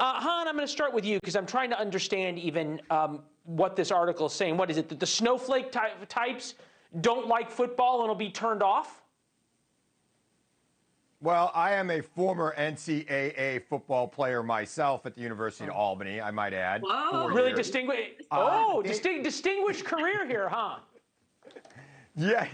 Hahn, I'm going to start with you because I'm trying to understand even what this article is saying. What is it, that the snowflake types don't like football and will be turned off? Well, I am a former NCAA football player myself at the University of Albany, I might add. Whoa. Really distinguished. Distinguished career here, huh? Yeah.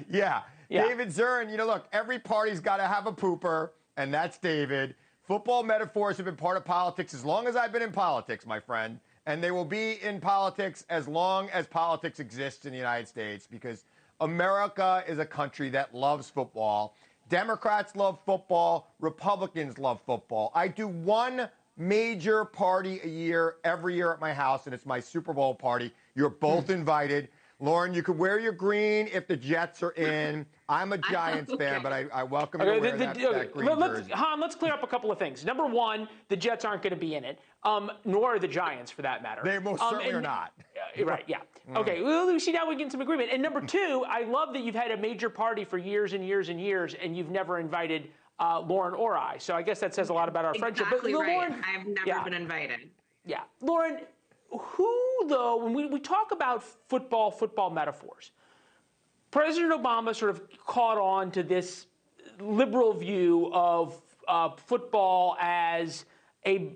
David Zern, look, every party's got to have a pooper, and that's David. Football metaphors have been part of politics as long as I've been in politics, my friend, and they will be in politics as long as politics exists in the United States, because America is a country that loves football. Democrats love football. Republicans love football. I do one major party a year, every year at my house, and it's my Super Bowl party. You're both invited. Lauren, you could wear your green if the Jets are in. I'm a Giants fan, but I welcome you to wear that green jersey. Han, let's clear up a couple of things. Number one, the Jets aren't going to be in it, nor are the Giants, for that matter. They most certainly are not. Right, yeah. Okay, well, see, now we get some agreement. And number two, I love that you've had a major party for years and years and years, and you've never invited Lauren or I. So I guess that says a lot about our friendship. Exactly right. Lauren, I've never been invited. Yeah. Lauren, who, though, when we talk about football metaphors, President Obama sort of caught on to this liberal view of football as a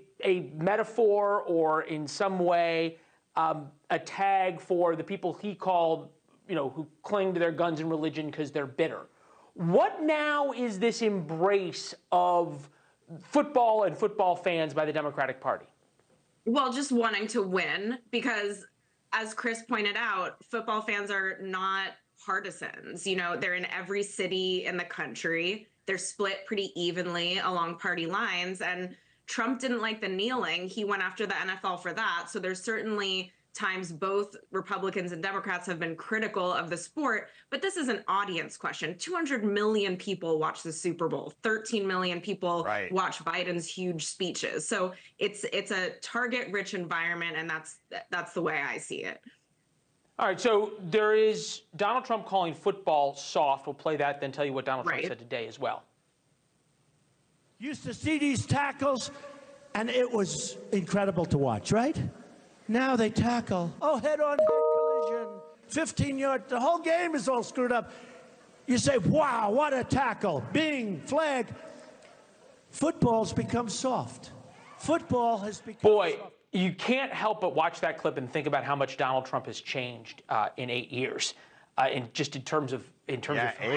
metaphor, or in some way a tag for the people he called, who cling to their guns and religion because they're bitter. What now is this embrace of football and football fans by the Democratic Party? Well, just wanting to win, because as Chris pointed out, football fans are not partisans. They're in every city in the country. They're split pretty evenly along party lines. And Trump didn't like the kneeling. He went after the NFL for that. So there's certainly times both Republicans and Democrats have been critical of the sport, but this is an audience question. 200 million people watch the Super Bowl. 13 million people watch Biden's huge speeches. So it's a target-rich environment, and that's the way I see it. All right, so there is Donald Trump calling football soft. We'll play that, then tell you what Donald Trump said today as well. Used to see these tackles, and it was incredible to watch, right? Now they tackle. Oh, head-on head collision, 15-yard. The whole game is all screwed up. You say, wow, what a tackle. Bing, flag. Football's become soft. Football has become soft. You can't help but watch that clip and think about how much Donald Trump has changed in 8 years, in terms of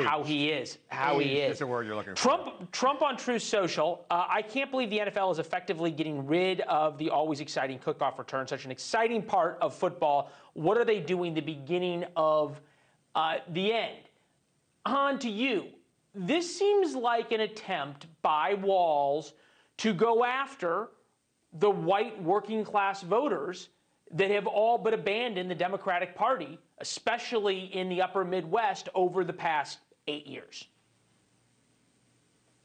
how he is. That's a word you're looking for. Trump on Truth Social. I can't believe the NFL is effectively getting rid of the always exciting kickoff return, such an exciting part of football. What are they doing the beginning of the end? On to you. This seems like an attempt by Walz to go after the white working class voters that have all but abandoned the Democratic Party, especially in the upper Midwest, over the past 8 years.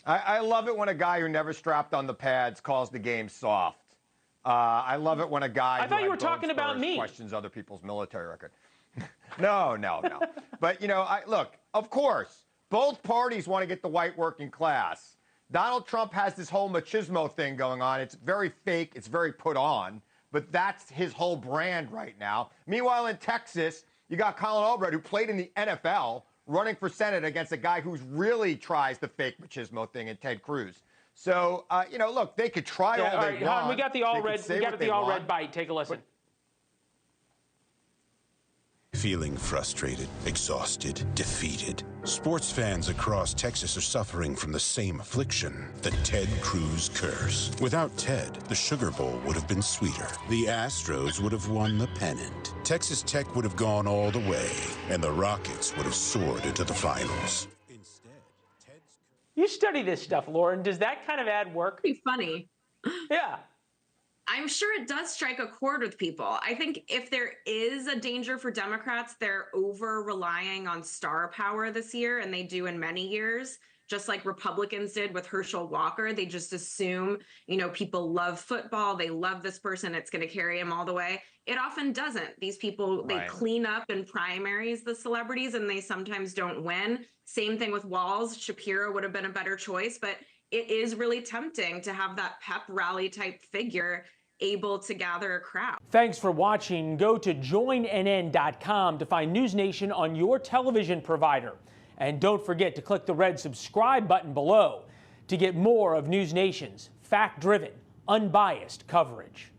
I love it when a guy who never strapped on the pads calls the game soft. I love it when a guy I thought you were talking about me. Questions other people's military record. No. But, look, of course, both parties want to get the white working class. Donald Trump has this whole machismo thing going on. It's very fake. It's very put on. But that's his whole brand right now. Meanwhile, in Texas, you got Colin Albright, who played in the NFL, running for Senate against a guy who really tries the fake machismo thing, and Ted Cruz. So, look, they could try all they want. We got the all red bite. Take a listen. Feeling frustrated, exhausted, defeated. Sports fans across Texas are suffering from the same affliction, the Ted Cruz curse. Without Ted, the Sugar Bowl would have been sweeter. The Astros would have won the pennant. Texas Tech would have gone all the way, and the Rockets would have soared into the finals. Instead, Ted's... You study this stuff, Lauren. Does that kind of ad work? Pretty funny. Yeah. I'm sure it does strike a chord with people. I think if there is a danger for Democrats, they're over-relying on star power this year, and they do in many years, just like Republicans did with Herschel Walker. They just assume, people love football. They love this person. It's going to carry him all the way. It often doesn't. These people, they clean up in primaries, the celebrities, and they sometimes don't win. Same thing with Walz. Shapiro would have been a better choice, but it is really tempting to have that pep rally type figure able to gather a crowd. Thanks for watching. Go to joinnn.com to find NewsNation on your television provider. And don't forget to click the red subscribe button below to get more of NewsNation's fact-driven, unbiased coverage.